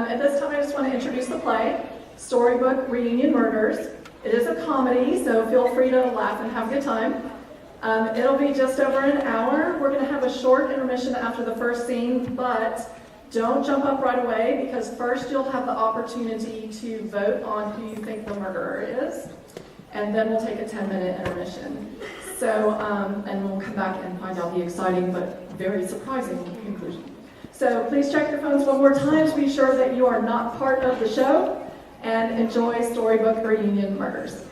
At this time, I just want to introduce the play, Storybook Reunion Murders. It is a comedy, so feel free to laugh and have a good time. It'll be just over an hour. We're going to have a short intermission after the first scene, but don't jump up right away because first you'll have the opportunity to vote on who you think the murderer is, and then we'll take a 10-minute intermission. So, and we'll come back and find out the exciting but very surprising conclusion. So please check your phones one more time to be sure that you are not part of the show, and enjoy Storybook Reunion Murders.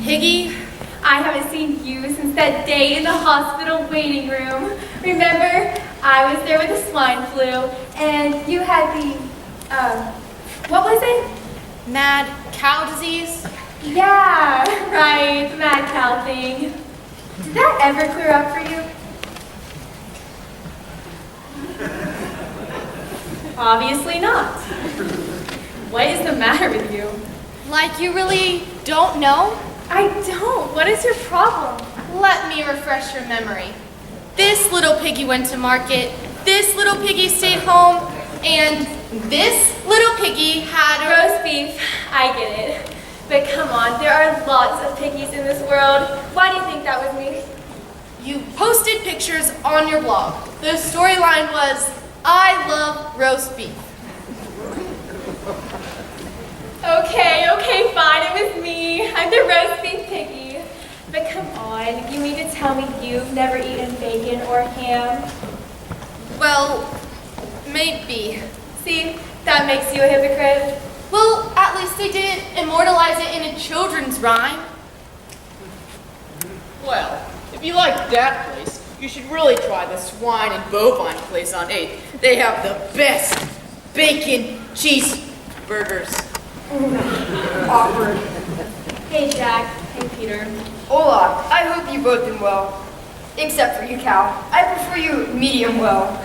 Higgy, I haven't seen you since that day in the hospital waiting room. Remember, I was there with the swine flu, and you had the, what was it? Mad cow disease? Yeah, right, the mad cow thing. Did that ever clear up for you? Obviously not. What is the matter with you? Like you really don't know? I don't. What is your problem? Let me refresh your memory. This little piggy went to market, this little piggy stayed home, and this little piggy had a roast beef. I get it. But come on, there are lots of piggies in this world. Why do you think that was me? You posted pictures on your blog. The storyline was, I love roast beef. Okay, fine, it was me. I'm the roast beef piggy. But come on, you mean to tell me you've never eaten bacon or ham? Well, maybe. See, that makes you a hypocrite. Well, at least they didn't immortalize it in a children's rhyme. Well, if you like that place, you should really try the swine and bovine place on 8th. They have the best bacon cheeseburgers. Awkward. Hey, Jack. Hey, Peter. Hola, I hope you both did well. Except for you, Cal. I prefer you medium well.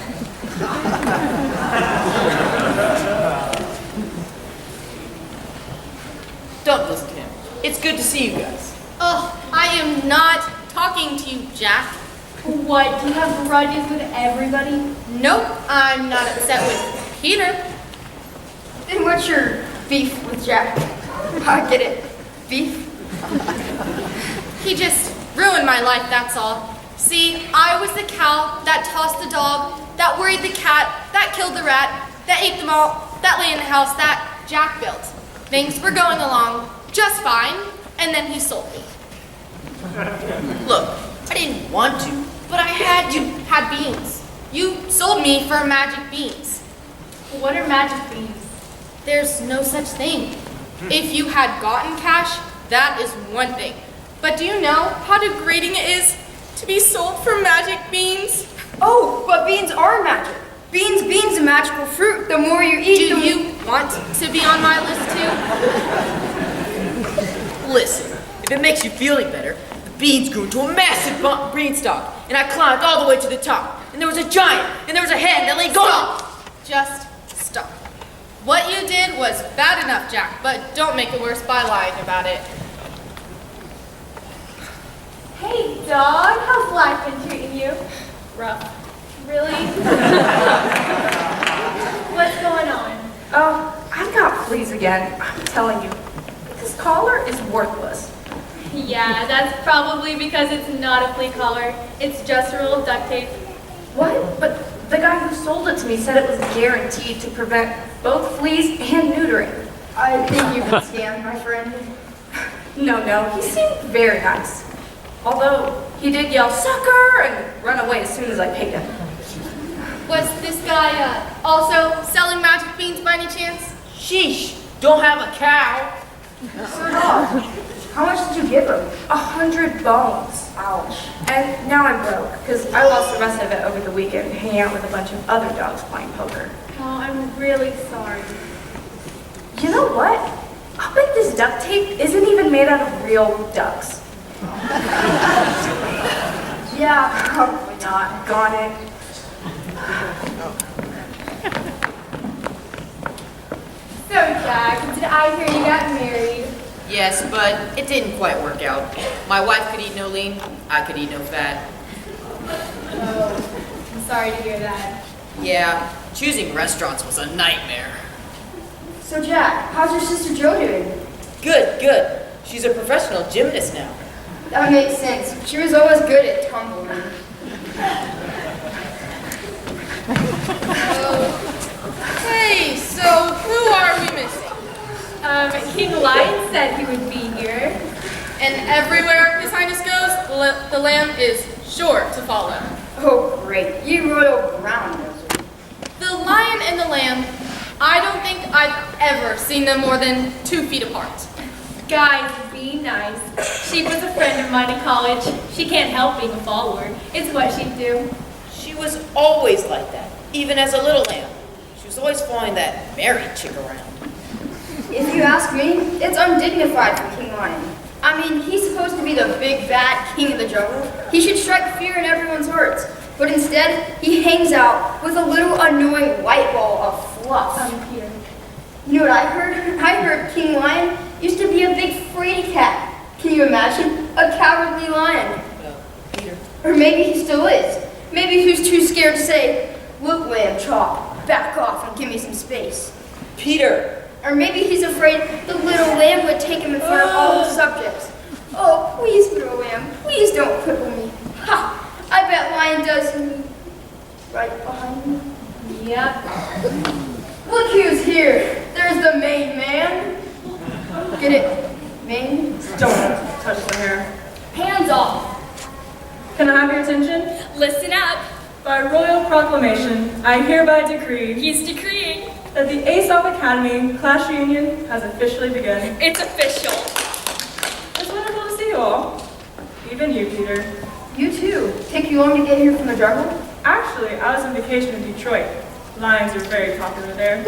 Don't listen to him. It's good to see you guys. Oh, I am not talking to you, Jack. What, do you have grudges with everybody? Nope, I'm not upset with Peter. Then what's your beef with Jack? I get it. Beef? He just ruined my life, that's all. See, I was the cow that tossed the dog, that worried the cat, that killed the rat, that ate them all, that lay in the house that Jack built. Things were going along just fine, and then he sold me. Look, I didn't want to, but I had to. Had beans. You sold me for magic beans. What are magic beans? There's no such thing. If you had gotten cash, that is one thing. But do you know how degrading it is to be sold for magic beans? Oh, but beans are magic. Beans, a magical fruit. The more you eat, do you want to be on my list too? Listen, if it makes you feel any better, the beans grew into a massive beanstalk, and I climbed all the way to the top. And there was a giant, and there was a hen that lay golden. Just stop. What you did was bad enough, Jack, but don't make it worse by lying about it. Hey, dog, how's life been treating you? Rough. Really? What's going on? Oh, I've got fleas again. I'm telling you. This collar is worthless. Yeah, that's probably because it's not a flea collar. It's just a roll of duct tape. What? But the guy who sold it to me said it was guaranteed to prevent both fleas and neutering. I think you've been scammed, my friend. No, he seemed very nice. Although he did yell, "Sucker!" and run away as soon as I paid him. Was this guy also selling magic beans by any chance? Sheesh, don't have a cow. Sir dog, how much did you give him? 100 bones. Ouch. And now I'm broke, because I lost the rest of it over the weekend hanging out with a bunch of other dogs playing poker. Oh, I'm really sorry. You know what? I'll bet this duct tape isn't even made out of real ducks. Yeah, probably not. Gone it. So, Jack, did I hear you got married? Yes, but it didn't quite work out. My wife could eat no lean, I could eat no fat. Oh, I'm sorry to hear that. Yeah, choosing restaurants was a nightmare. So, Jack, how's your sister Jo doing? Good, good. She's a professional gymnast now. That makes sense. She was always good at tumbling. Hey, so who are we missing? King Lion said he would be here. And everywhere His Highness goes, the lamb is sure to follow. Oh, great. You royal ground wizard. The lion and the lamb, I don't think I've ever seen them more than 2 feet apart. Guys, be nice. She was a friend of mine in college. She can't help being a follower. It's what she'd do. She was always like that, even as a little lamb. She was always following that married chick around. If you ask me, it's undignified for King Lion. I mean, he's supposed to be the big bad king of the jungle. He should strike fear in everyone's hearts. But instead, he hangs out with a little annoying white ball of fluff. Here. You know what I heard? I heard King Lion used to be a big fraidy cat. Can you imagine? A cowardly lion. Peter. Or maybe he still is. Maybe he was too scared to say, "Look, Lamb Chop, back off and give me some space." Peter! Or maybe he's afraid the little lamb would take him in front of all his subjects. Oh, please, little lamb, please don't cripple me. Ha! I bet Lion does me right behind me. Yep. Look who's here. There's the main man. Get it? Main? Don't touch the hair. Hands off. Can I have your attention? Listen up. By royal proclamation, I hereby decree He's decreeing. that the Aesop Academy class reunion has officially begun. It's official. It's wonderful to see you all. Even you, Peter. You too. Take you long to get here from the jungle? Actually, I was on vacation in Detroit. Lions are very popular there.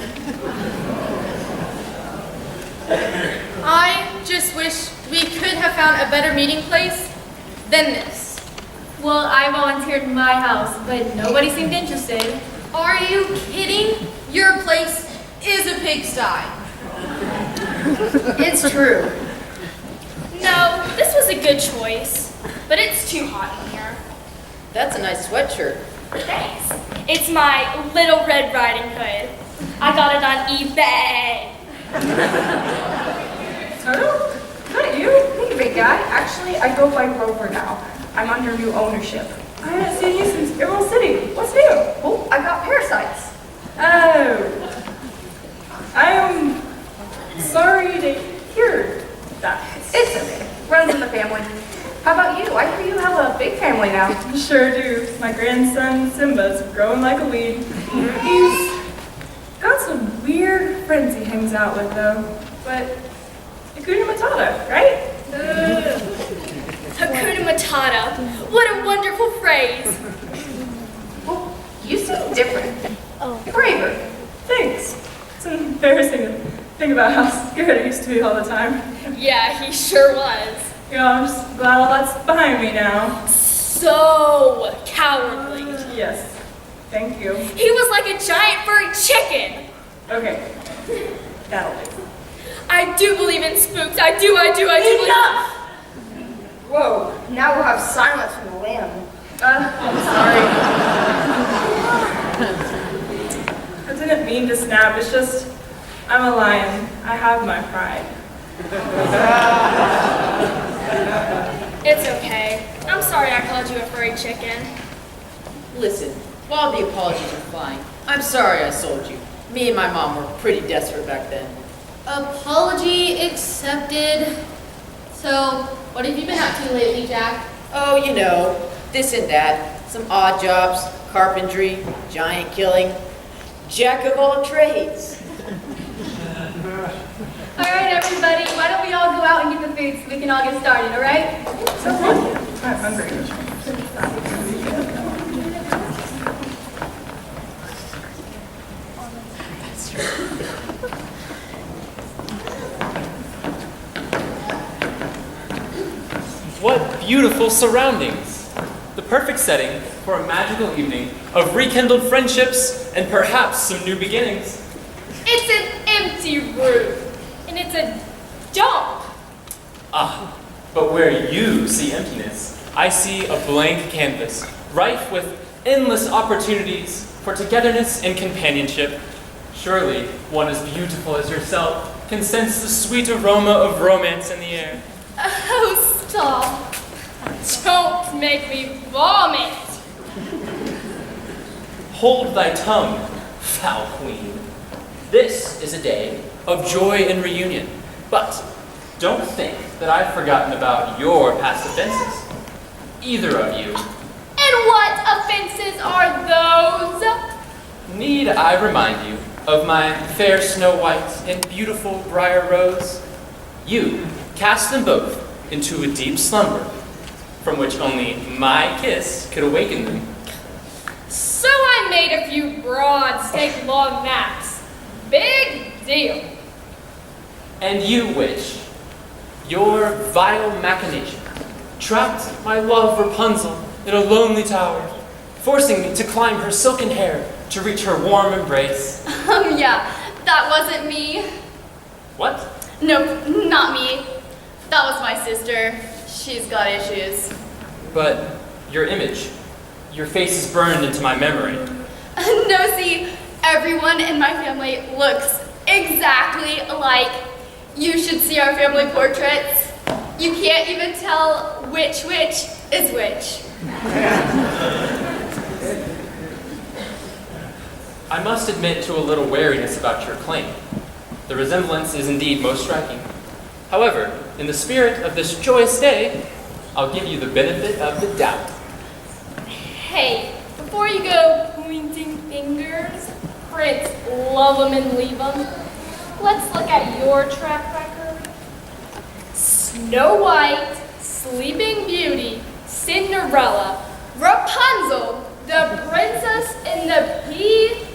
I just wish we could have found a better meeting place than this. Well, I volunteered in my house, but nobody seemed interested. Are you kidding? Your place is a pigsty. It's true. No, this was a good choice, but it's too hot in here. That's a nice sweatshirt. Thanks. It's my Little Red Riding Hood. I got it on eBay. Toto? Is that you? Hey, big guy. Actually, I go by Rover now. I'm under new ownership. I haven't seen you since Emerald City. What's new? Oh, I got parasites. Oh. I am sorry to hear that. It's okay. Runs in the family. How about you? I hear you have a big family now. Sure do. My grandson Simba's growing like a weed. He's got some weird friends he hangs out with though. But Hakuna Matata, right? Hakuna Matata. What a wonderful phrase. Well, you seem different. Braver. Thanks. It's embarrassing to think about how scared I used to be all the time. Yeah, he sure was. You know, I'm just glad all that's behind me now. So cowardly. Yes. Thank you. He was like a giant furry chicken. Okay. That'll do. I do believe in spooks. I do believe. Enough! Whoa, now we'll have silence from the lamb. I'm sorry. I didn't mean to snap. It's just, I'm a lion. I have my pride. It's okay. I'm sorry I called you a furry chicken. Listen, while the apologies are fine, I'm sorry I sold you. Me and my mom were pretty desperate back then. Apology accepted. So, what have you been up to lately, Jack? Oh, you know, this and that. Some odd jobs, carpentry, giant killing. Jack of all trades. All right, everybody. Why don't we all go out and get the food so we can all get started, all right? I'm hungry. What beautiful surroundings! The perfect setting for a magical evening of rekindled friendships and perhaps some new beginnings. It's an empty room, and it's a dump. Ah, but where you see emptiness, I see a blank canvas, rife with endless opportunities for togetherness and companionship. Surely one as beautiful as yourself can sense the sweet aroma of romance in the air. Oh, stop. Don't make me vomit. Hold thy tongue, foul queen. This is a day of joy and reunion, but don't think that I've forgotten about your past offenses. Either of you. And what offenses are those? Need I remind you of my fair Snow White and beautiful Briar Rose? You cast them both into a deep slumber, from which only my kiss could awaken them. So I made a few broad, stake long naps. Big deal. And you, witch, your vile machination trapped my love Rapunzel in a lonely tower, forcing me to climb her silken hair to reach her warm embrace. Yeah, that wasn't me. What? Nope, not me. That was my sister. She's got issues. But your image, your face is burned into my memory. No, see, everyone in my family looks exactly alike. You should see our family portraits. You can't even tell which is which. I must admit to a little wariness about your claim. The resemblance is indeed most striking. However, in the spirit of this joyous day, I'll give you the benefit of the doubt. Hey, before you go pointing fingers, Prince, love 'em and leave 'em, let's look at your track record. Snow White, Sleeping Beauty, Cinderella, Rapunzel, the Princess and the Pea.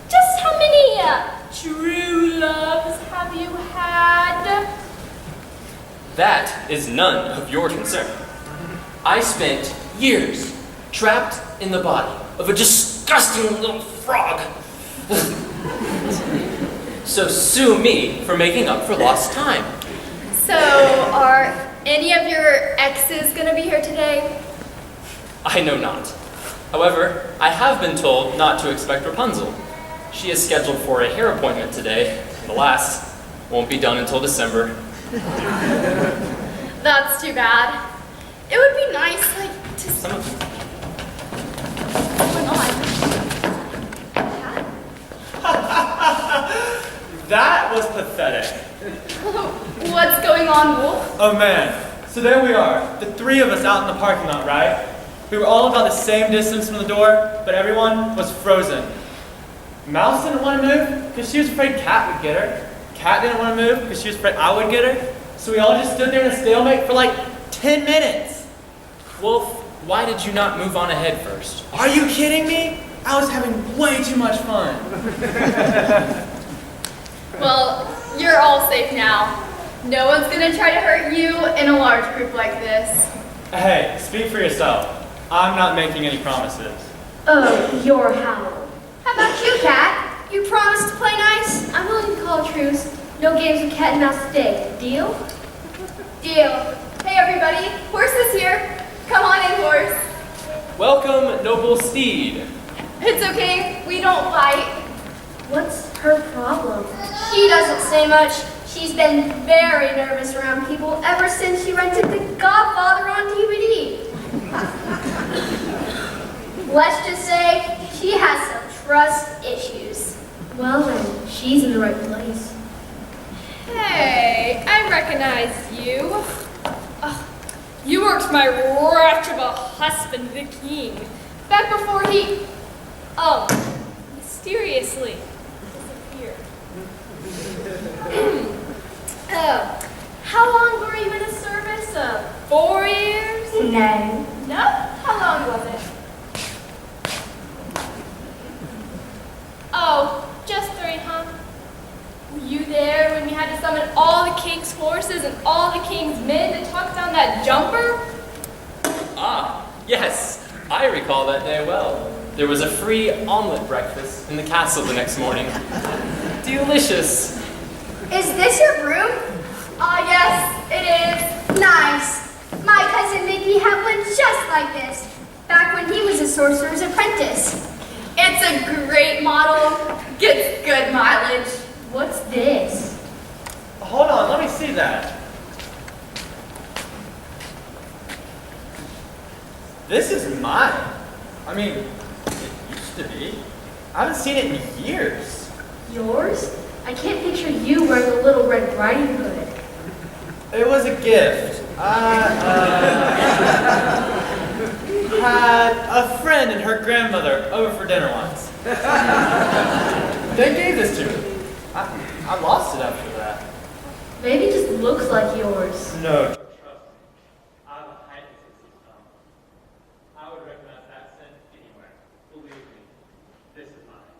Just how many true loves have you had? That is none of your concern. I spent years trapped in the body of a disgusting little frog. So sue me for making up for lost time. So, are any of your exes gonna be here today? I know not. However, I have been told not to expect Rapunzel. She is scheduled for a hair appointment today, and alas, won't be done until December. That's too bad. It would be nice, like, to Some of them. what's going on? That was pathetic. What's going on, Wolf? Oh man, so there we are, the three of us out in the parking lot, right? We were all about the same distance from the door, but everyone was frozen. Mouse didn't want to move because she was afraid Cat would get her. Cat didn't want to move because she was afraid I would get her. So we all just stood there in a stalemate for like 10 minutes. Wolf, why did you not move on ahead first? Are you kidding me? I was having way too much fun. Well, you're all safe now. No one's gonna try to hurt you in a large group like this. Hey, speak for yourself. I'm not making any promises. Oh, you're Howell. How about you, Cat? You promised to play nice? I'm willing to call a truce. No games of cat and mouse today. Deal? Deal. Hey, everybody. Horse is here. Come on in, Horse. Welcome, noble steed. It's okay. We don't fight. What's her problem? She doesn't say much. She's been very nervous around people ever since she rented The Godfather on DVD. Let's just say she has some trust issues. Well then, she's in the right place. Hey, I recognize you. You worked my wretch of a husband, the king, back before he, mysteriously disappeared. How long were you in the service? 4 years? No. No? How long was it? Oh, just 3, huh? Were you there when we had to summon all the king's horses and all the king's men to talk down that jumper? Ah, yes, I recall that day well. There was a free omelet breakfast in the castle the next morning. Delicious. Is this your room? Yes, it is. Nice. My cousin Mickey had one just like this, back when he was a sorcerer's apprentice. It's a great model. Gets good mileage. What's this? Hold on, let me see that. This is mine. I mean, it used to be. I haven't seen it in years. Yours? I can't picture you wearing a little Red Riding Hood. It was a gift. Had a friend and her grandmother over for dinner once. They gave this to me. I lost it after that. Maybe it just looks like yours. No. Trust me. I have a heightened sense of smell. I would recognize that scent anywhere. Believe me, this is mine.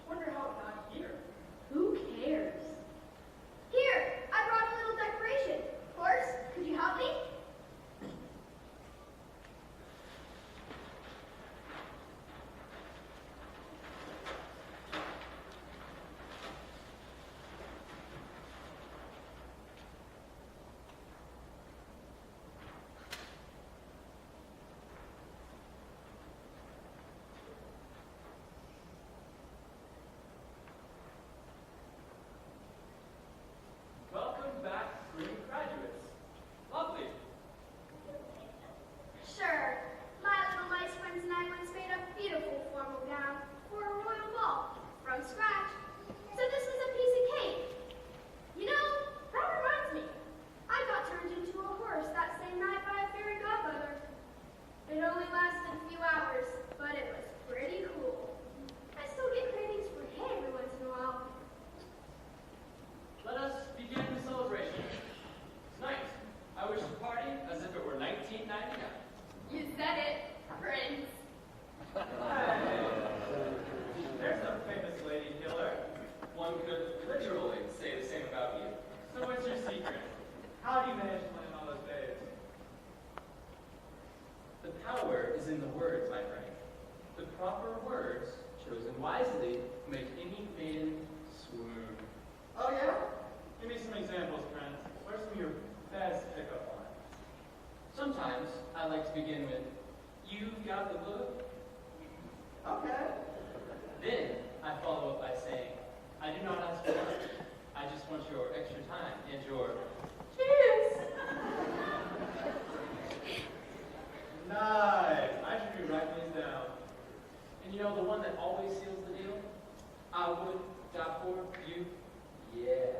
I wonder how it got here. Who cares? Here, I brought a little decoration. Horse, could you help me? Welcome back, spring graduates. Lovely. Sure. My little mice friends and I once made a beautiful formal gown for a royal ball from scratch. So this was a piece of cake. You know, that reminds me. I got turned into a horse that same night by a fairy godmother. It only lasted a few hours, but it was pretty cool. I still get cravings for hay every once in a while. Let us begin the celebration. Tonight, I wish to party as if it were 1999. You said it, Prince. There's a famous lady killer. One could literally say the same about you. So what's your secret? How do you manage to plan all those days? The power is in the words, my friend. The proper words, chosen wisely, make any maiden swoon. Oh yeah? Give me some examples, Prince. What are some of your best pickup lines? Sometimes I like to begin with, "You've got the look." Okay. Then I follow up by saying, "I do not ask for much. I just want your extra time and your kiss." Nice. I should be writing these down. And you know the one that always seals the deal? "I would die for you." Yeah.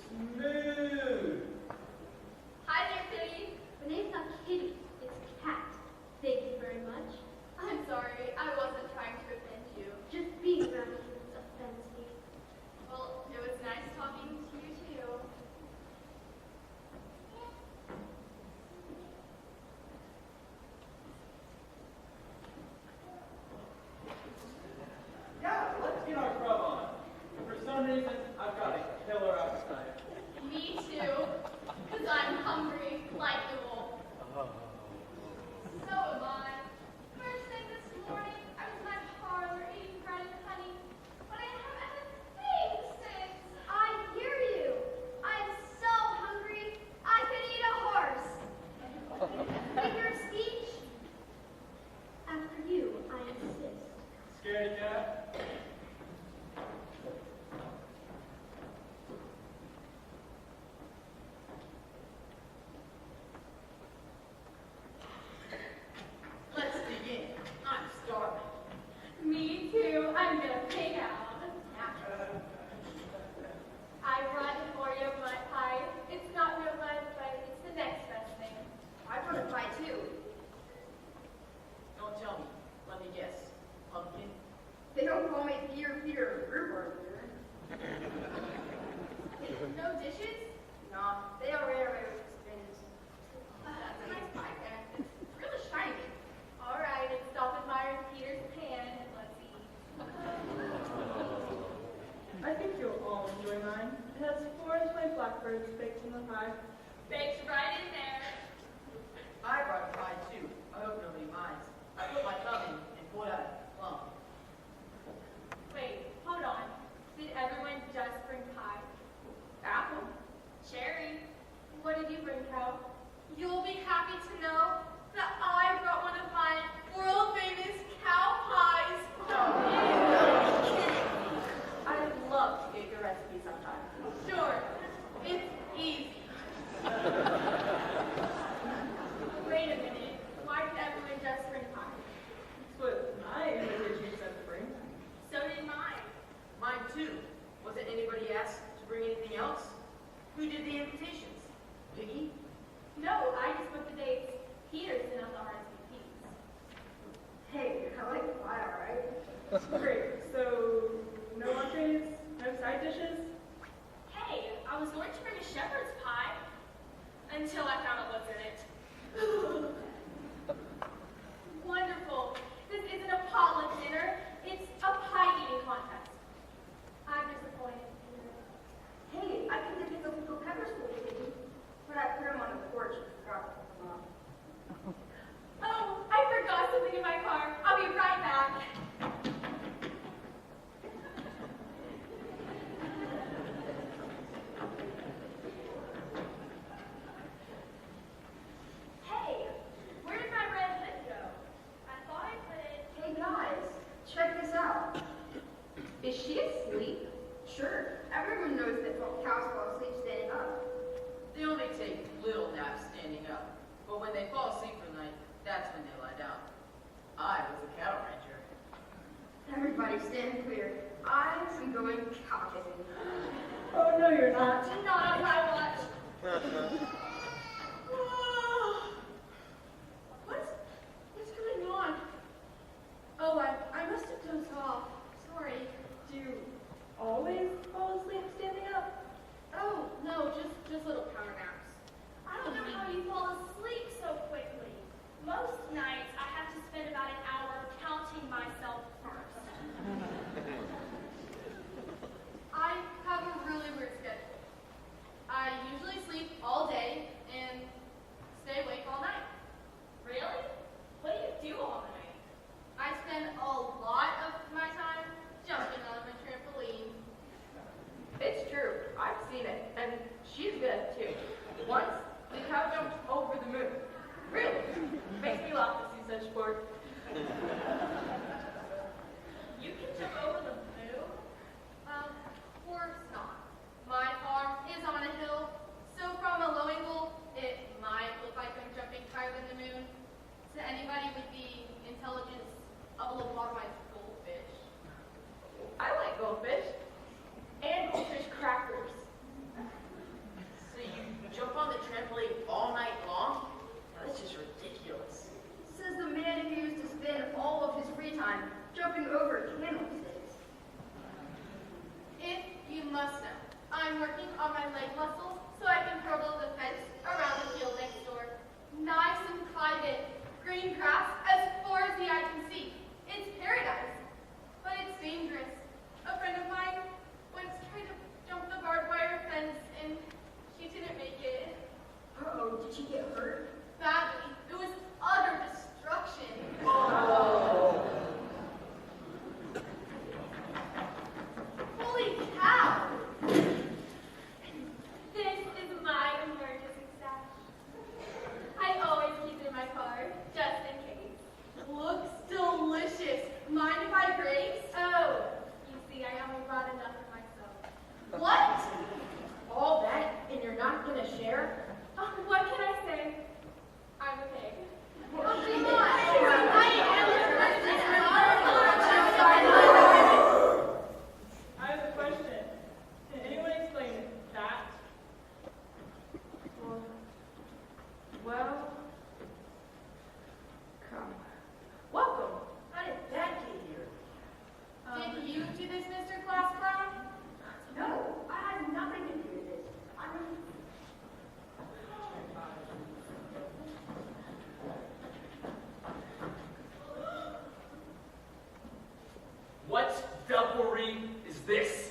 Smooth. Hi there, Kitty. The name's not Kitty, it's Cat. Thank you very much. I'm sorry. I wasn't trying to offend you. Just being around humans offends me. Well, it was nice talking to you, too. Yeah, let's get our grub on. For some reason, I've got a killer appetite. Me, too. Because I'm hungry, like the wolf. So am I. First thing this morning, I was in my parlor eating bread and honey, but I haven't had a thing since. I hear you. I'm so hungry, I could eat a horse. Figure of speech? After you, I insist. Scaredy cat? Let's begin. I'm starving. Me, too. I'm gonna pig out. I brought it for you, mud pie. It's not real mud, but it's the next best thing. I brought a pie too. Don't tell me. Let me guess. Pumpkin? They don't call me Peter Rupert. No dishes? Nah, they all ran away with the spins. That's a nice pie pan. It's really shiny. All right, and stop admiring Peter's pan and let's eat. I blackbirds baked in the pie. Baked right in there. I brought a pie too. I hope nobody minds. I put my thumb in and pulled out a plum. Wait, hold on. Did everyone just bring pie? Apple. Cherry. What did you bring, Cal? You'll be happy to know that I brought one of my world-famous cow pies. I'd love to get your recipe sometime. Sure, it's easy. Wait a minute. Why did everyone just bring pie? That's what my invitation said to bring. So did mine. Mine too. Wasn't anybody asked to bring anything else? Who did the invitations? Vicky? No, I just put the dates. Peter sent out the RSVPs. Hey, I like pie, alright? Great. So, no entrees? No side dishes? Hey, I was going to bring a shepherd's pie until I found out what's in it. Wonderful. This isn't a potluck dinner. It's a pie eating contest. I'm disappointed. Hey, I can get those little peppers for you, but I put them on the porch and forgot to put them on. Oh, I forgot something in my car. I'll be right back. Hey, where did my red lip go? I thought I put it. Hey guys, check this out. Is she asleep? Sure. Everyone knows that cows fall asleep standing up. They only take little naps standing up. But when they fall asleep for the night, that's when they lie down. I was a cattle rancher. Everybody stand clear. I am going cow-kissing. Oh, no, you're not. Not on my watch. What's going on? Oh, I must have dozed off. Sorry. Do you always fall asleep standing up? Oh, no, just little power naps. I don't know how you fall asleep so quickly. Most nights I have to spend about an hour counting myself first. I have a really weird schedule. I usually sleep all day and stay awake all night. Really? What do you do all night? I spend a lot of my time jumping on my trampoline. It's true. I've seen it. And she's good, too. Once, the cow jumped over the moon. Really? Makes me laugh to see such sport. You can jump over the moon? Of course not. My farm is on a hill, so from a low angle, it might look like I'm jumping higher than the moon. To anybody with the intelligence of a lobotomized goldfish. I like goldfish. And goldfish crackers. So you jump on the trampoline all night long? That's just ridiculous. Says the man who used to spend all of his free time jumping over candlesticks. If you must know, I'm working on my leg muscles so I can hurdle the fence around the field next door. Nice and private, green grass as far as the eye can see. It's paradise, but it's dangerous. A friend of mine once tried to jump the barbed wire fence and she didn't make it. Uh-oh, did she get hurt? Badly. It was utter destruction. Holy cow! This is my emergency stash. I always keep it in my car, just in case. Looks delicious. Mind if I graze? Oh, you see, I only brought enough for myself. What? All that, and you're not going to share? Oh, what can I say? I'm a pig. Oh, come on! I have a question. Can anyone explain that? Well, come. Welcome. How did that get here? Did you do this, Mr. Class Clown? No, I had nothing to do with this. I mean, What devilry is this?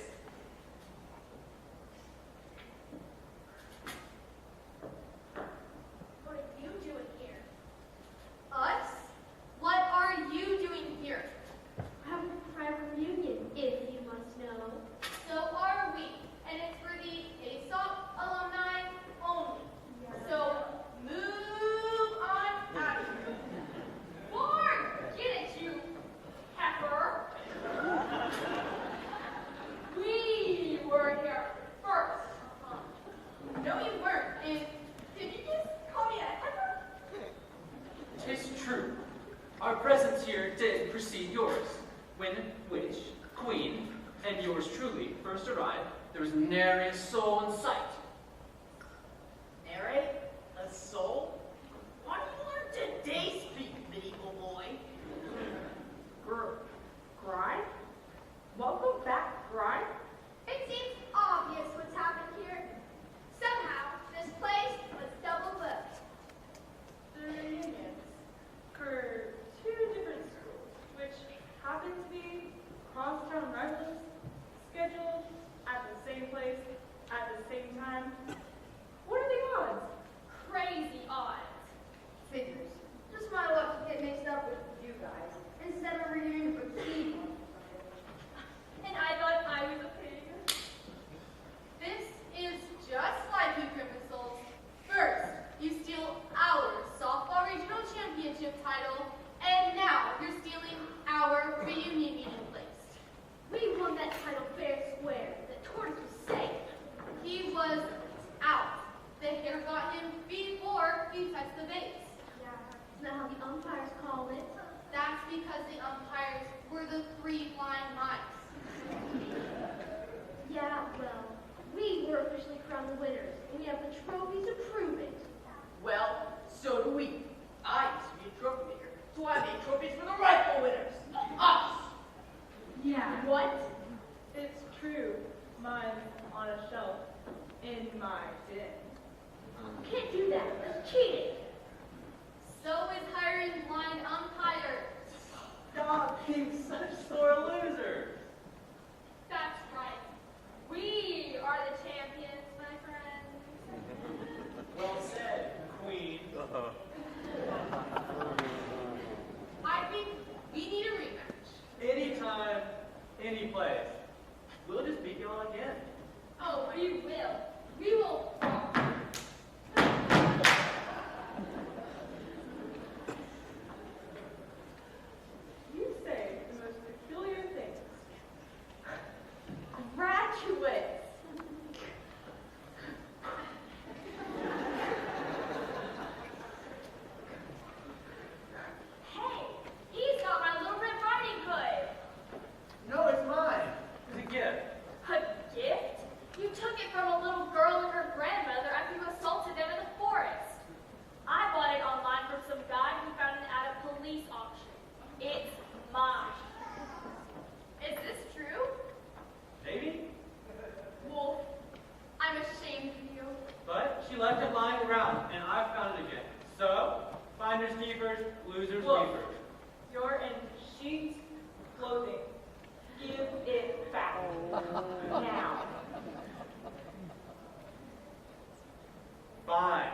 Queen, and yours truly, first arrived, there was nary a soul in sight. Nary a soul? Why do you learn today, speak, medieval boy? Grime? Welcome back, Grime. It seems obvious what's happened here. Somehow, this place was double booked. The reunions for two different schools, which happen to be crosstown rivals, scheduled at the same place at the same time. What are the odds? Crazy odds. Figures. Just my luck to get mixed up with you guys instead of reunion for people. And I thought I was a pig. This is just like you criminals. First, you steal our softball regional championship title, and now you're stealing our reunion meeting place. We won that title fair and square. The tortoise was safe. He was out. The hair got him before he touched the base. Yeah, isn't that how the umpires call it? That's because the umpires were the 3 blind mice. Yeah, well, we were officially crowned the winners, and we have the trophy to prove it. Well, so do we. I used to be a trophy maker, so I made trophies for the rightful winners. Us! Yeah. What? It's true. Mine's on a shelf in my den. You can't do that. That's cheating. So is hiring blind umpires. Stop being such sore losers. That's right. We are the champions, my friends. Well said, Queen. I think we need a rematch. Anytime, any place. We'll just beat y'all again. Oh, we will. We will. You say the most peculiar things. Graduates. Hey, he's got my little red riding hood. No, it's mine. It's a gift. A gift? You took it from a little girl and her grandmother after you assaulted them in the forest. I bought it online from some guy who found it at a police auction. It's mine. Is this true? Maybe? Wolf, I'm ashamed of you. But she left it lying around, and I found it again. So, finders keepers, losers Look. weepers. You're in sheep's clothing. Give it back. Now. Fine.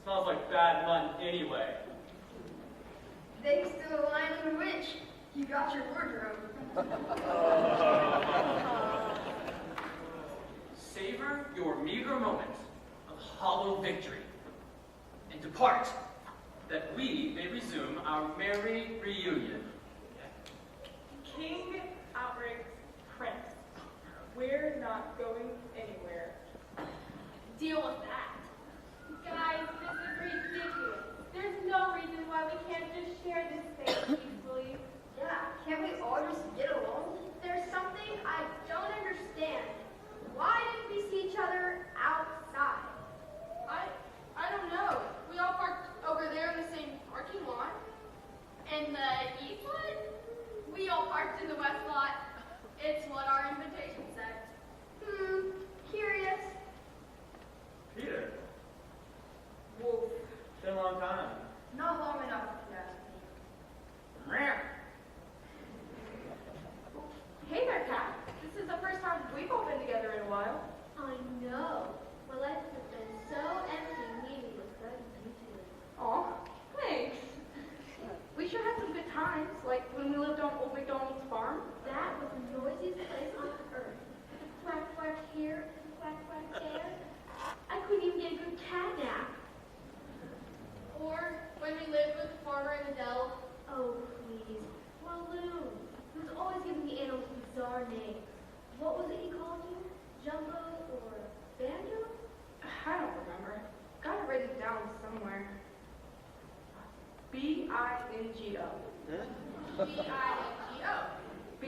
Smells like bad mutton anyway. Thanks to the Lion and the Witch, you got your wardrobe. Savor your meager moment of hollow victory, and depart, that we may resume our merry reunion. King outranks Prince. We're not going anywhere. Deal with that. Guys, this is ridiculous. There's no reason why we can't just share this space peacefully. Yeah, can't we all just get along? There's something I don't understand. Why didn't we see each other outside? I don't know. We all parked over there in the same parking lot. And the east lot? We all parked in the west lot. It's what our invitation said. Curious. Peter, Wolf. been a long time. Not long enough, if you ask me. Hey there, Kat. This is the first time we've all been together in a while. I know. My life has been so empty meeting with both you two. Aw, thanks. We sure had some good times, like when we lived on Old MacDonald's farm. That was the noisiest place on earth. The quack quack here, the quack quack there. I couldn't even get a good cat nap. Or when we lived with Farmer and Adele. Oh, please. Walloon. He was always giving the animals bizarre names. What was it he called you? Jumbo or Banjo? I don't remember. Gotta write it down somewhere. B-I-N-G-O. B-I-N-G-O. B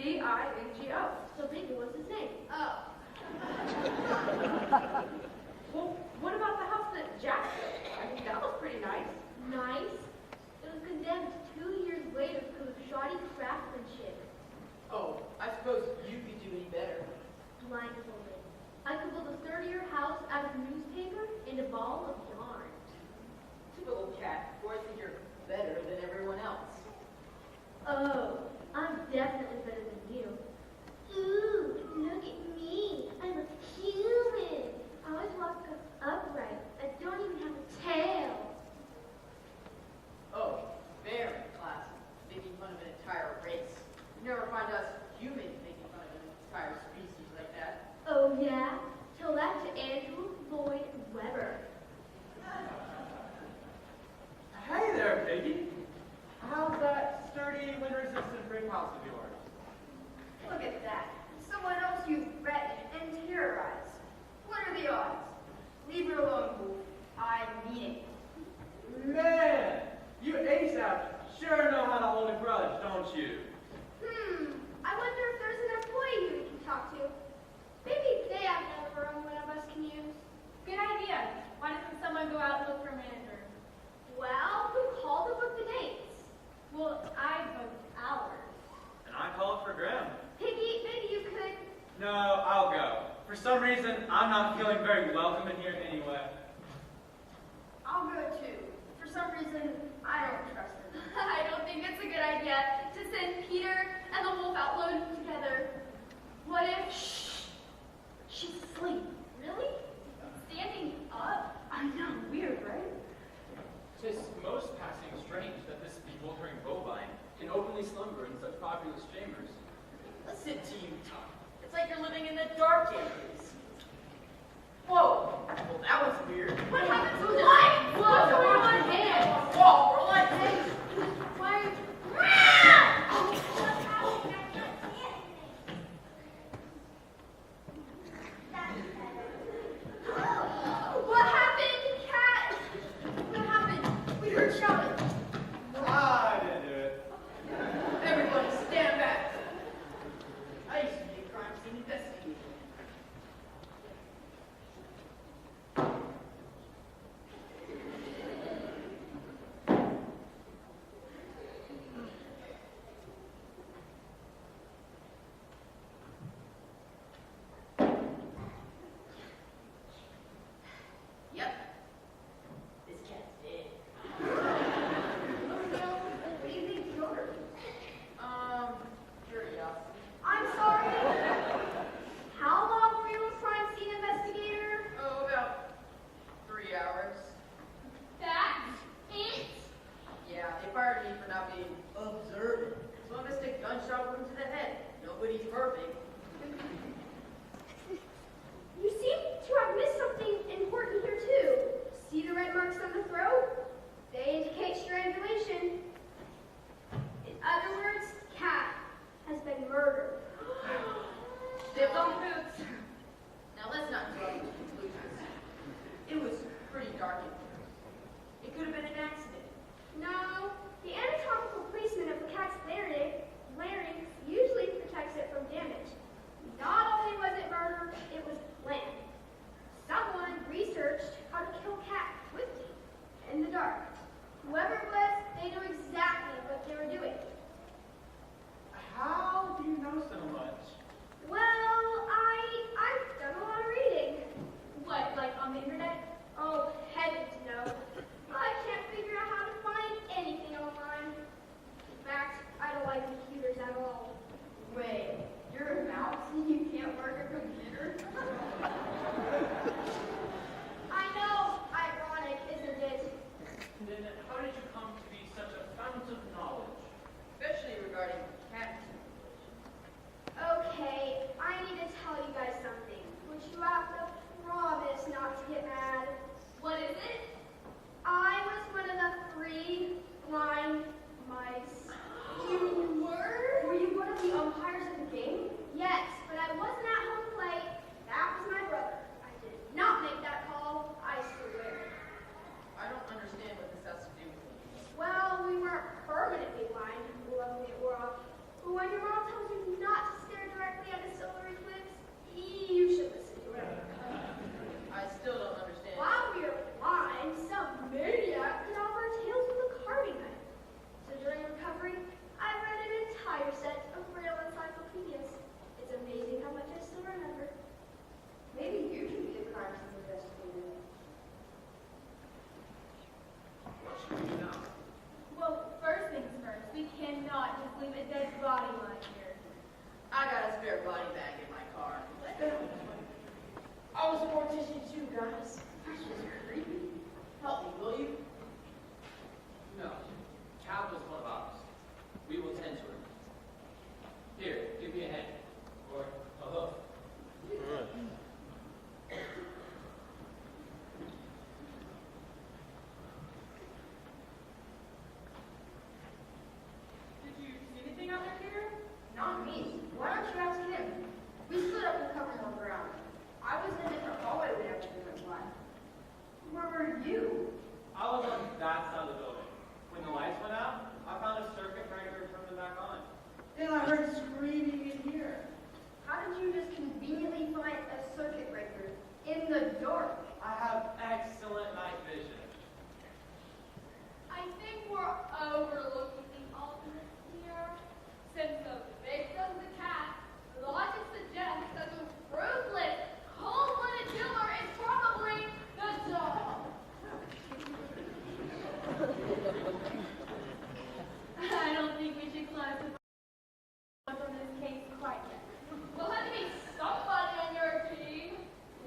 find us humans making fun of an entire species like that. Oh yeah? Tell that to Andrew Lloyd Webber. Hey there, Piggy. How's that sturdy, wind-resistant brick house of yours? Look at that. Someone else you threaten and terrorize. What are the odds? Leave her alone, Wolf. I mean it. Man, you ASAP sure know how to hold a grudge, don't you? I wonder if there's an employee who we can talk to. Maybe they have another room one of us can use. Good idea. Why doesn't someone go out and look for a manager? Well, who called to book the dates? Well, I booked ours. And I called for Graham. Piggy, maybe you could. No, I'll go. For some reason, I'm not feeling very welcome in here anyway. I'll go too. For some reason, I don't trust him. I don't think it's a good idea to send Peter and the wolf out loaded together. What if... Shh! She's asleep. Really? Standing up? I know, weird, right? 'Tis most passing strange that this bewildering bovine can openly slumber in such populous chambers. Listen to you talk. It's like you're living in the dark ages. Whoa! Well, that was weird. What happened to the light? What's going on here? Whoa, we're like, hey! Why? What happened, Cat? What happened? We heard shouting. I didn't do it. Everybody stand back. I used to be a crime scene investigator. Yep. This cat's dead. What do you think he ordered? Curiosity. I'm sorry. How long were you a crime scene investigator? Oh, about 3 hours. That's it. Yeah, they fired me for not being observant. So I missed a gunshot wound to the head. Nobody's perfect. You seem to have missed something important here too. See the red marks on the throat? They indicate strangulation. In other words, Cat has been murdered. Stepped on boots. Now let's not draw any conclusions. It was pretty dark in here. It could have been an accident. No, the anatomical placement of the cat's larynx usually protects it from damage. Not only was it murder, it was planned. Someone researched how to kill cats quickly, in the dark. Whoever it was, they knew exactly what they were doing. How do you know so much? Well, I've done a lot of reading. What, like on the internet? Oh, heavens no. I can't figure out how to find anything online. In fact, I don't like computers at all. Wait, you're a mouse and you can't work a computer? I know, ironic, isn't it? Then how did you come to be such a fount of knowledge? Especially regarding cats. Okay, I need to tell you guys something, which you have to promise not to get mad. What is it? I was one of the 3 blind mice. You were? Were you one of the umpires of the game? Yes, but I wasn't at home plate. That was my brother. I did not make that call, I swear. I don't understand what this has to do with it. Well, we weren't permanently blind, luckily it wore off. But when your mom tells you not to stare directly at a solar eclipse, you should listen to her. I still don't understand. While we were blind, some maniac cut off our tails with a carving knife. So during recovery, I read an entire set of Braille encyclopedias. It's amazing how much I still remember. Maybe you can be a crime scene investigator. What should we do now? Well, first things first, we cannot just leave a dead body lying here. I got a spare body bag in my car. I was a mortician too, guys. That's just creepy. Help me, will you? No. Cat was one of ours. We will tend to her. Here, quite yet. We'll have to be somebody on your team.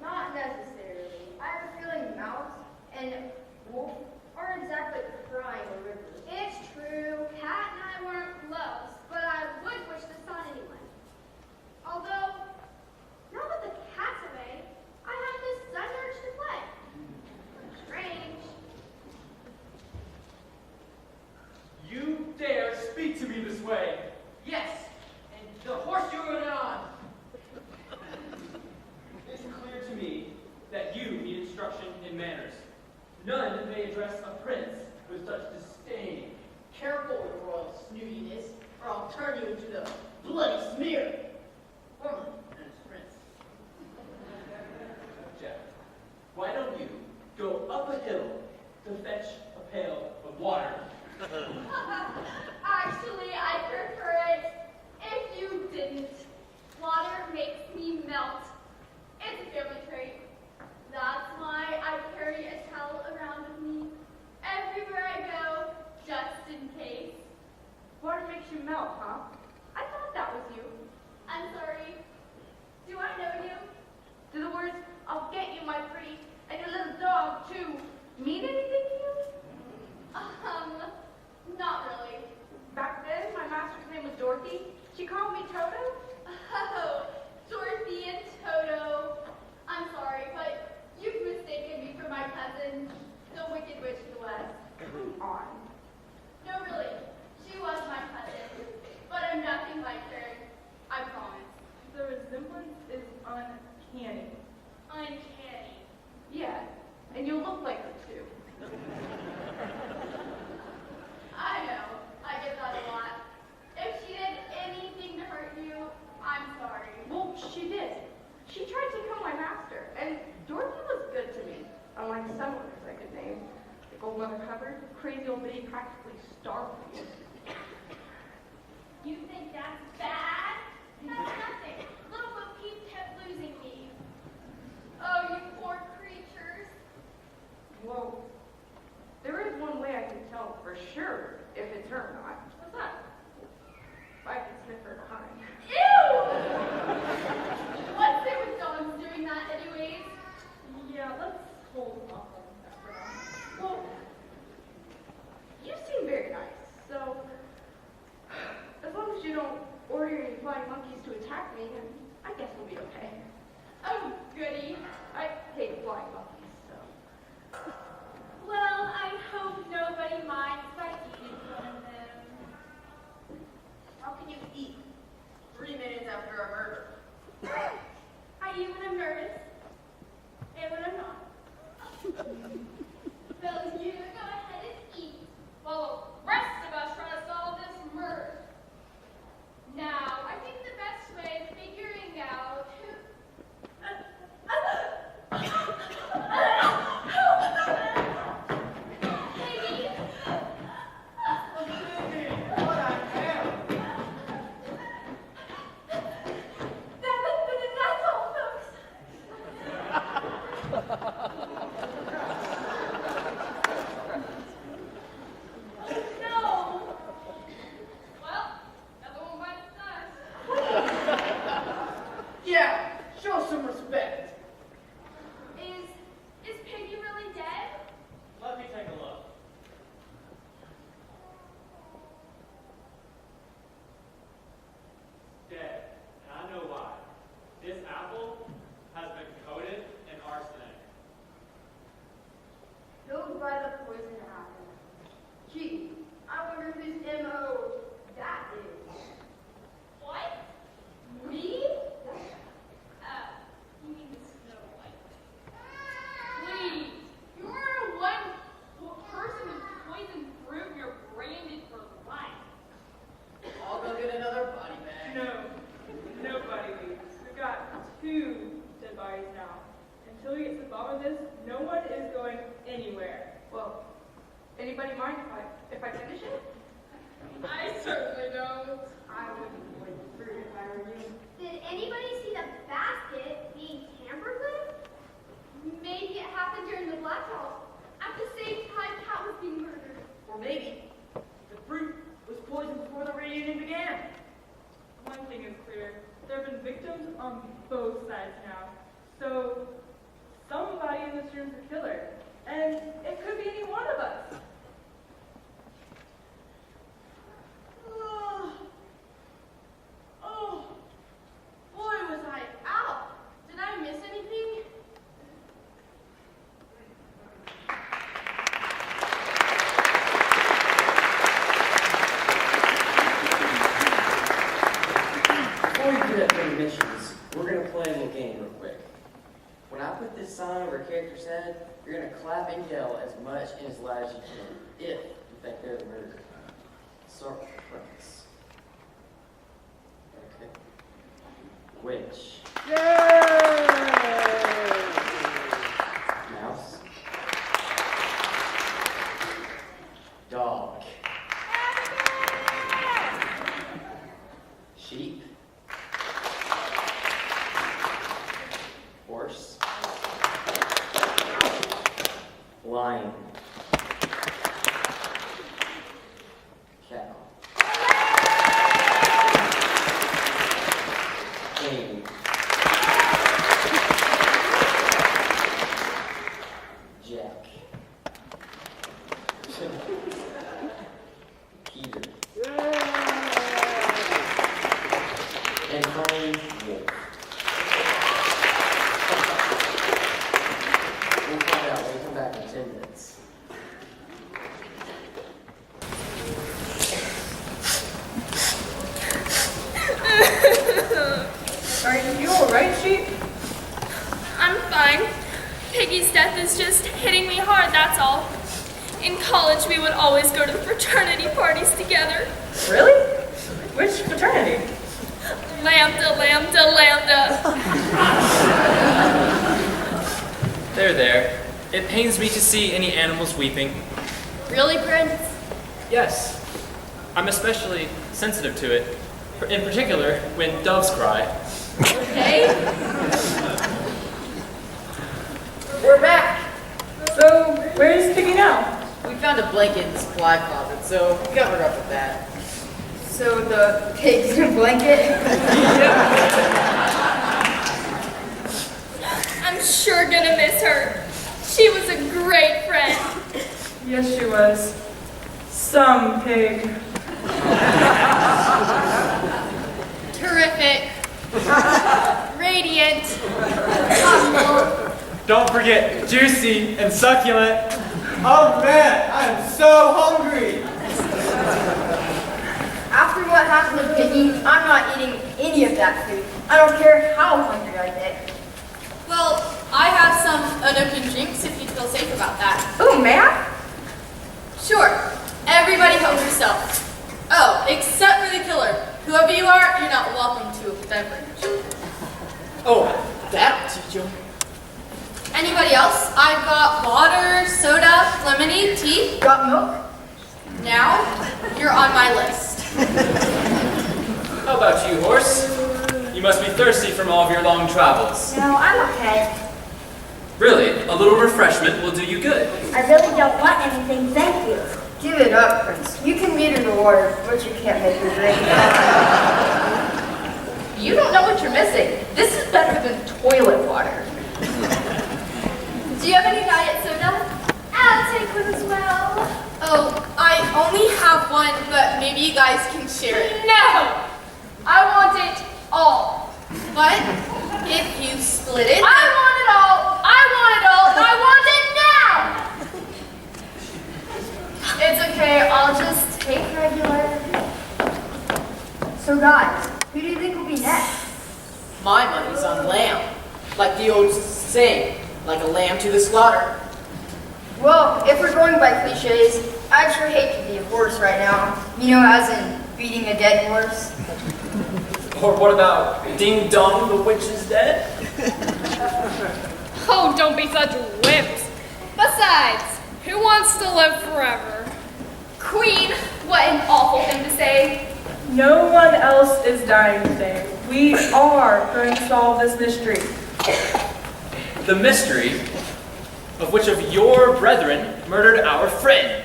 Not necessarily. I have a feeling Mouse and Wolf aren't exactly crying a river. It's true, Cat and I weren't close, but I would wish this on anyone. Although, now that the cat's away, I have this sudden urge to play. Strange. You dare speak to me this way? Yes, and the horse you rode on. It's clear to me that you need instruction in manners. None may address a prince with such disdain. Careful with royal snootiness, or I'll turn you into the bloody smear. Formerly known as Prince. Jack, why don't you go up a hill to fetch a pail of water? Actually, I prefer it if you didn't. Water makes me melt. It's a family trait. That's why I carry a towel around with me everywhere I go, just in case. Water makes you melt, huh? I thought that was you. I'm sorry. Do I know you? Do the words, I'll get you, my pretty, and your little dog, too, mean anything to you? Not really. Back then, my master's name was Dorothy. She called me Toto. Oh, Dorothy and Toto. I'm sorry, but you've mistaken me for my cousin, the Wicked Witch of the West. Come on. No, really. She was my cousin, but I'm nothing like her. I promise. The resemblance is uncanny. Uncanny. Yeah, and you look like her, too. I know. I get that a lot. If she did anything to hurt you, I'm sorry. Well, she did. She tried to kill my master, and Dorothy was good to me. Unlike some others I could name. Like old Mother Hubbard, crazy old lady practically starved me. You think that's bad? That's nothing. Little Bo Peep kept losing me. Oh, you poor creatures. Well, there is one way I can tell for sure if it's her or not. What's that? If I can sniff her behind. Ew! What's it with dogs doing that anyways? Yeah, let's hold off on that for now. Well, you seem very nice, so as long as you don't order any flying monkeys to attack me, then I guess we'll be okay. Oh, goody. I hate flying monkeys, so. Well, I hope nobody minds if I eat one of them. How can you eat 3 minutes after a murder? I eat when I'm nervous, and when I'm not. Well, you go ahead and eat, while the rest of us try to solve this murder. Now, I think the best way of figuring out who... Piggy! What I am! That's all, folks. No! Well, another one bites the dust. Yeah, show some respect. Is Piggy really dead? Let me take a look. Dead, and I know why. This apple has been coated in arsenic. Killed by the poison apple. Gee, I wonder whose M.O. that is. What? Me? You mean the Snow White? Please, you're one person with poison fruit you're branded for life. I'll go get another body bag. No, nobody leaves. We've got 2 dead bodies now. Until we get to the bottom of this, no one is going anywhere. Well, anybody mind if I finish it? I certainly don't. I wouldn't wait for it if I were you. Did anybody see the basket being tampered with? Maybe it happened during the blackout, at the same time Cat was being murdered. Or maybe the fruit was poisoned before the reunion began. One thing is clear. There have been victims on both sides now. So somebody in this room's a killer. And it could be any one of us. Oh, boy, was I out. Did I miss anything? Before we get up into missions, we're going to play a little game real quick. When I put this sign over a character's head, you're going to clap and yell as much and as loud as you can, if you think they're the murderer. Start with Prince. Okay. Witch. Mouse. Dog. Sheep. Horse. Lion. Cow. King. Jack. Peter. And finally, wolf. We'll find out when we come back in 10 minutes. Are you alright, Sheep? I'm fine. Piggy's death is just hitting me hard, that's all. In college, we would always go to the fraternity parties together. Really? Which fraternity? Lambda, lambda, lambda. There. It pains me to see any animals weeping. Really, Prince? Yes, I'm especially sensitive to it. In particular, when doves cry. Okay. We're back. So, where's Piggy now? We found a blanket in the supply closet, so we covered up with that. So the pig's in a blanket? I'm sure gonna miss her. She was a great friend. Yes, she was. Some pig. Terrific. Radiant. Don't forget, juicy and succulent. Oh man, I am so hungry. After what happened to Piggy, I'm not eating any of that food. I don't care how hungry I get. Well, I have some unopened drinks if you feel safe about that. Ooh, man. Sure. Everybody help yourself. Oh, except for the killer. Whoever you are, you're not welcome to a beverage. Oh, that'll teach you. Anybody else? I've got water, soda, lemonade, tea. Got milk? Now, you're on my list. How about you, horse? You must be thirsty from all of your long travels. No, I'm okay. Really, a little refreshment will do you good. I really don't want anything, thank you. Give it up, Prince. You can meter the water, but you can't make her drink. You don't know what you're missing. This is better than toilet water. Do you have any diet soda? I'll take one as well. Oh, I only have one, but maybe you guys can share it. No! I want it all. But if you split it... I want it all! I want it all! And I want it now! It's okay, I'll just take regular. So guys, who do you think will be next? My money's on lamb. Like the old saying, like a lamb to the slaughter. Well, if we're going by cliches, I'd sure hate to be a horse right now. You know, as in beating a dead horse. Or what about Ding Dong, the witch is dead? Oh, don't be such wimps. Besides, who wants to live forever? Queen, what an awful thing to say. No one else is dying today. We are going to solve this mystery. The mystery of which of your brethren murdered our friend.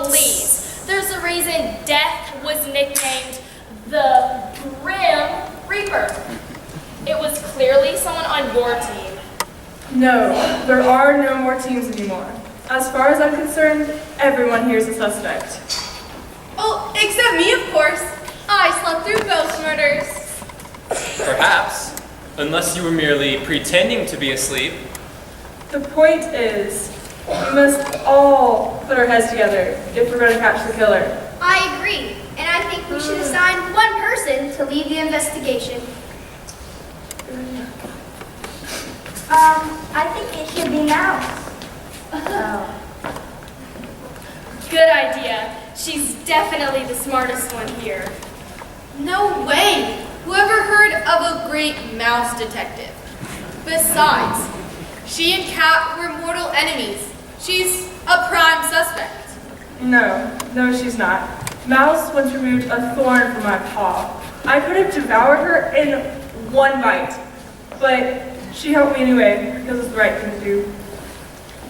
Please. There's a reason death was nicknamed the on your team. No, there are no more teams anymore. As far as I'm concerned, everyone here is a suspect. Oh, except me, of course. I slept through both murders. Perhaps, unless you were merely pretending to be asleep. The point is, we must all put our heads together if we're going to catch the killer. I agree, and I think we should assign one person to lead the investigation. I think it should be Mouse. Good idea. She's definitely the smartest one here. No way! Whoever heard of a great mouse detective? Besides, she and Cat were mortal enemies. She's a prime suspect. No, she's not. Mouse once removed a thorn from my paw. I could have devoured her in one bite, but she helped me anyway because it's the right thing to do.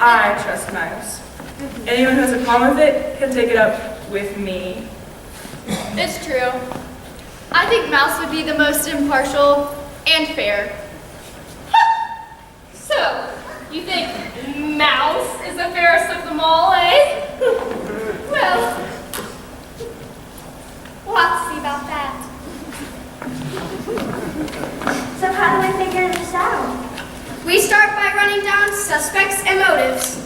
I trust Mouse. Anyone who has a problem with it can take it up with me. It's true. I think Mouse would be the most impartial and fair. So, you think Mouse is the fairest of them all, eh? Well, we'll have to see about that. So how do we figure this out? We start by running down suspects and motives.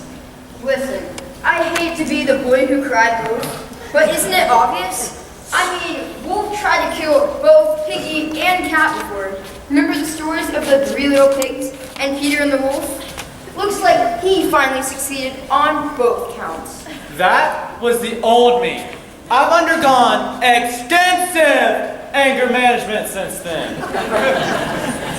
Listen, I hate to be the boy who cried wolf, but isn't it obvious? I mean, Wolf tried to kill both Piggy and Cat before. Remember the stories of the 3 little pigs and Peter and the wolf? Looks like he finally succeeded on both counts. That was the old me. I've undergone extensive anger management since then.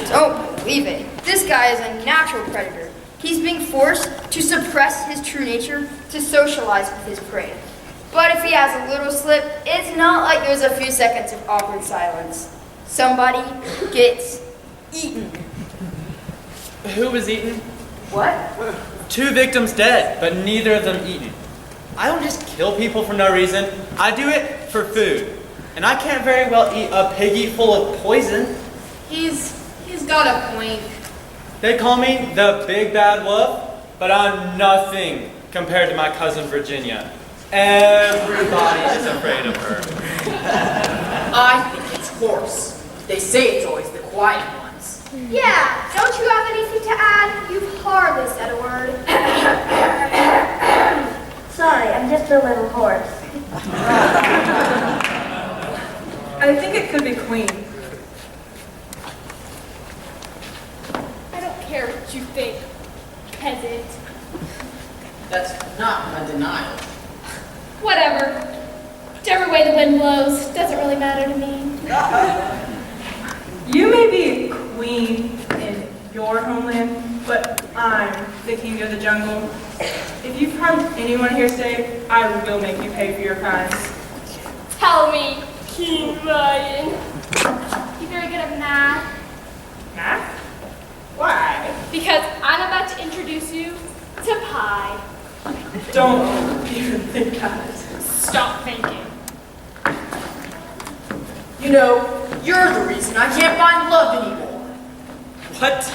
Don't believe it. This guy is a natural predator. He's being forced to suppress his true nature to socialize with his prey. But if he has a little slip, it's not like there's a few seconds of awkward silence. Somebody gets eaten. Who was eaten? What? 2 victims dead, but neither of them eaten. I don't just kill people for no reason. I do it for food. And I can't very well eat a piggy full of poison. He's got a point. They call me the big bad wolf, but I'm nothing compared to my cousin Virginia. Everybody is afraid of her. I think it's horse. They say it's always the quiet ones. Yeah, don't you have anything to add? You've hardly said a word. Sorry, I'm just a little hoarse. I think it could be Queen. I don't care what you think, peasant. That's not a denial. Whatever. Whichever way the wind blows, doesn't really matter to me. You may be queen in your homeland, but I'm the king of the jungle. If you've harmed anyone here today, I will make you pay for your crimes. Tell me, King Lion. You very good at math? Math? Why? Because I'm about to introduce you to pie. Don't even think at it. Stop thinking. You know, you're the reason I can't find love anymore. What?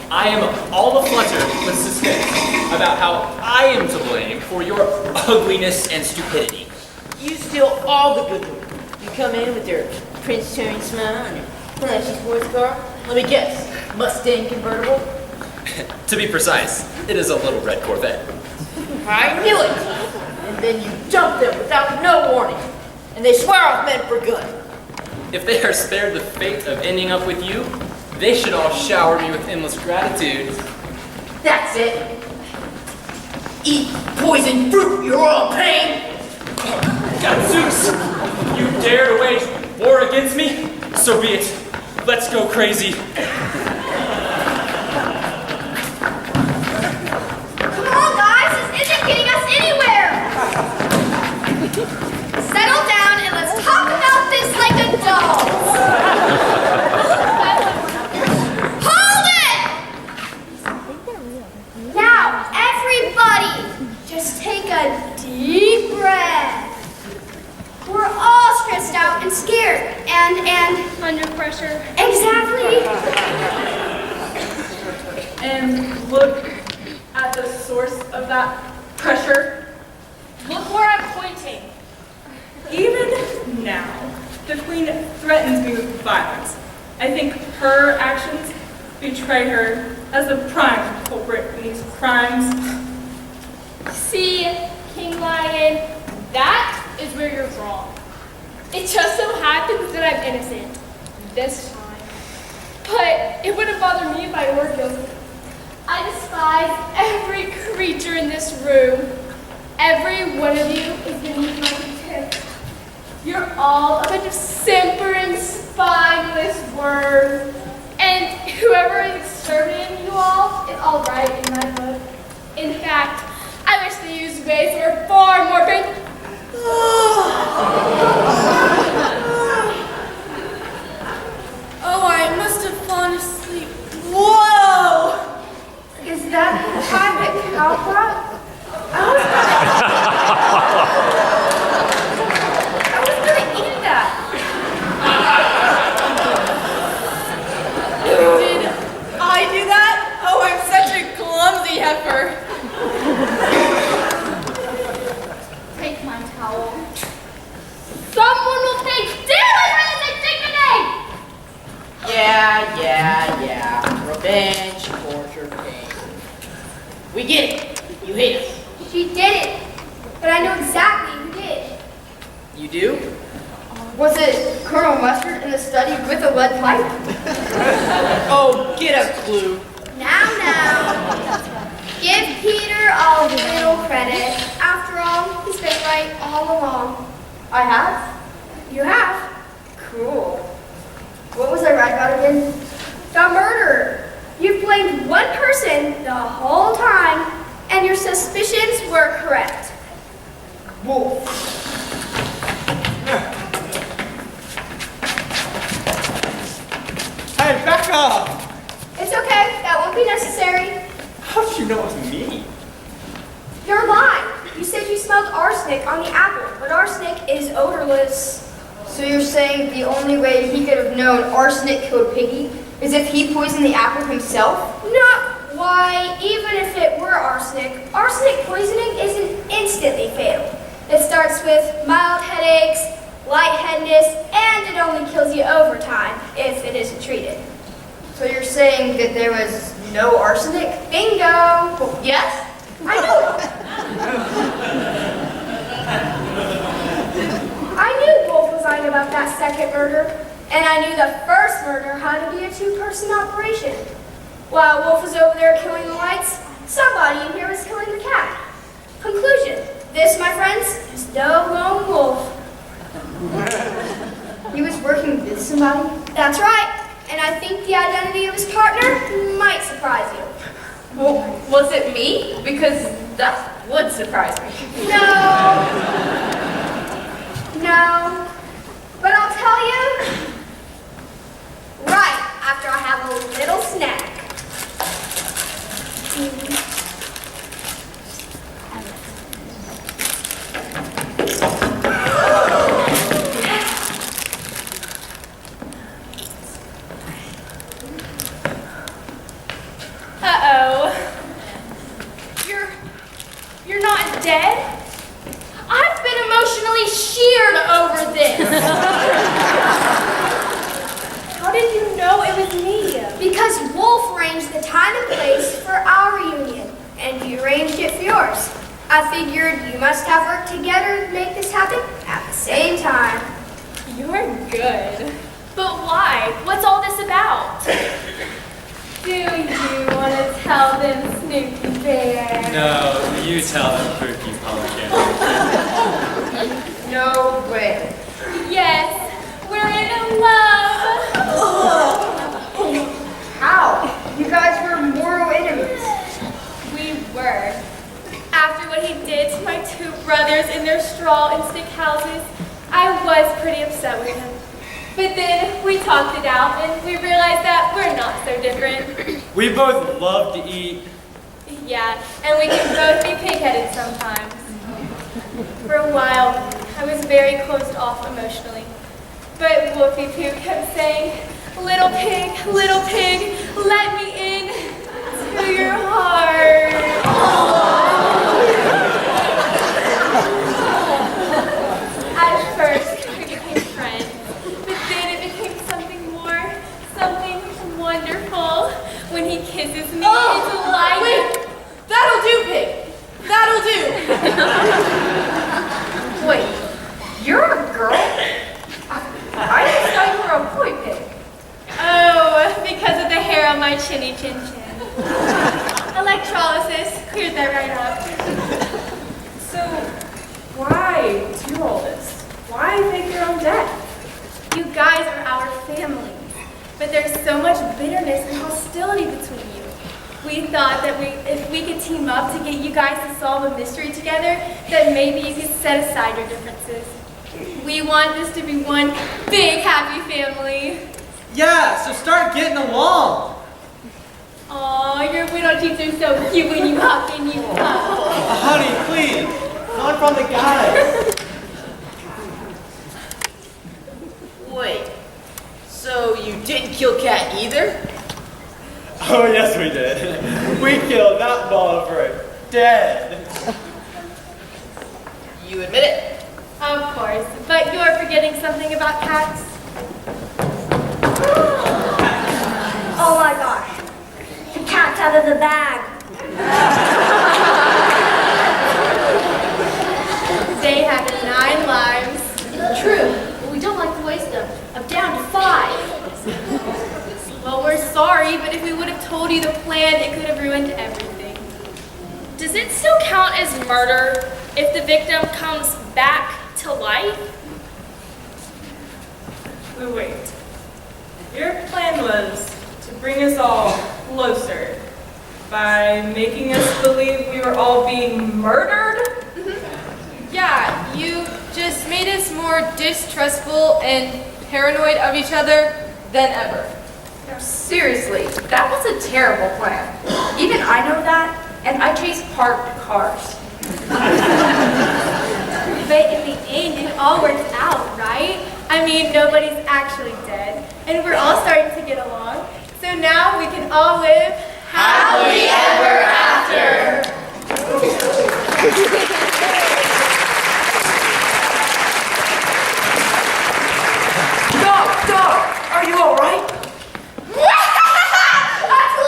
I am all aflutter with suspense about how I am to blame for your ugliness and stupidity. You steal all the good ones. You come in with your Prince Charming smile and your flashy sports car. Let me guess, Mustang convertible? To be precise, it is a little red Corvette. I knew it! And then you dump them without no warning. And they swear off men for good. If they are spared the fate of ending up with you, they should all shower me with endless gratitude. That's it. Eat poison fruit, you're all pain! Zeus, you dare to wage war against me? So be it. Let's go crazy. Come on, guys, this isn't getting us anywhere. Settle down and let's talk about this like adults. Hold it! Now, everybody, just take a deep breath. We're all stressed out and scared and Under pressure. exactly. and look at the source of that pressure. Look where I'm pointing. Even now, the Queen threatens me with violence. I think her actions betray her as the prime culprit in these crimes. See, King Lion, that is where you're wrong. It just so happens that I'm innocent this time. But it wouldn't bother me if I were guilty. I despise every creature in this room. Every one of you is beneath my contempt. You're all a bunch of simpering, spineless worms. And whoever is exterminating you all is all right in my book. In fact, I wish they used ways that were far more painful. Oh, I must have fallen asleep. Whoa! Is that the time that Cal brought? I was gonna eat that. Did I do that? Oh, I'm such a clumsy heifer. Take my towel. Someone will take daily for this indignity! Yeah. Revenge, torture, pain. We get it. You hate us. She did it, but I know exactly who did. You do? Was it Colonel Mustard in the study with a lead pipe? Oh, get a clue. Now. Give Peter a little credit. After all, he's been right all along. I have? You have. Cool. What was I right about again? The murderer. You've blamed one person the whole time, and your suspicions were correct. Wolf. Hey, back off! It's okay. That won't be necessary. How did you know it was me? You're lying. You said you smelled arsenic on the apple, but arsenic is odorless. So you're saying the only way he could have known arsenic killed Piggy is if he poisoned the apple himself? Not why, even if it were arsenic, arsenic poisoning isn't instantly fatal. It starts with mild headaches, lightheadedness, and it only kills you over time if it isn't treated. So you're saying that there was no arsenic? Bingo! Yes? I knew Wolf was lying about that second murder, and I knew the first murder had to be a two-person operation. While Wolf was over there killing the lights, somebody in here was killing the cat. Conclusion: this, my friends, is no lone wolf. He was working with somebody? That's right, and I think the identity of his partner might surprise you. Well, was it me? Because that would surprise me. No, but I'll tell you right after I have a little snack. Uh-oh. You're not dead? I've been emotionally sheared over this. How did you know it was me? Because Wolf arranged the time and place for our reunion, and you arranged it for yours. I figured you must have worked together to make this happen at the same time. You're good. But why? What's all this about? Do you want to tell them, Snoopy Bear? No, you tell them, Cookie Pumpkin. No way. Yes, we're in love. How? You guys were mortal enemies. We were. After what he did to my two brothers in their straw and stick houses, I was pretty upset with him. But then we talked it out and we realized that we're not so different. We both love to eat. Yeah, and we can both be pig-headed sometimes. For a while, I was very closed off emotionally. But Wolfie Pooh kept saying, little pig, let me in. your heart. At first, we became friends, but then it became something more, something wonderful. When he kisses me, it's like... Wait! That'll do, pig! That'll do! Wait, you're a girl? I just thought you were a boy pig. Oh, because of the hair on my chinny chin chin. Electrolysis cleared that right up. So, why do all this? Why fake your own death? You guys are our family, but there's so much bitterness and hostility between you. We thought that if we could team up to get you guys to solve a mystery together, that maybe you could set aside your differences. We want this to be one big happy family. Yeah, so start getting along. Aw, your widow cheeks are so cute when you hop and you pop. Honey, please. Not from the guys. Wait, so you didn't kill Cat either? Oh, yes, we did. We killed that motherfucker dead. You admit it? Of course, but you're forgetting something about cats. Oh my gosh. The cat's out of the bag. They have 9 lives. True, but we don't like to waste them. I'm down to 5. Well, we're sorry, but if we would have told you the plan, it could have ruined everything. Does it still count as murder if the victim comes back to life? Wait. Your plan was to bring us all closer by making us believe we were all being murdered? Yeah, you just made us more distrustful and paranoid of each other than ever. Seriously, that was a terrible plan. Even I know that, and I chase parked cars. But in the end, it all works out, right? I mean, nobody's actually dead, and we're all starting to get along. So now we can all live Happily ever after. Doc! Are you alright? At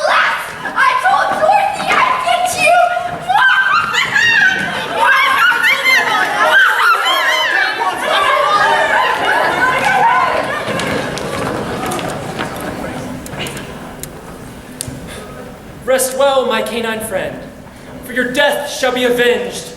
last! I told Dorothy I'd get you! Rest well, my canine friend, for your death shall be avenged.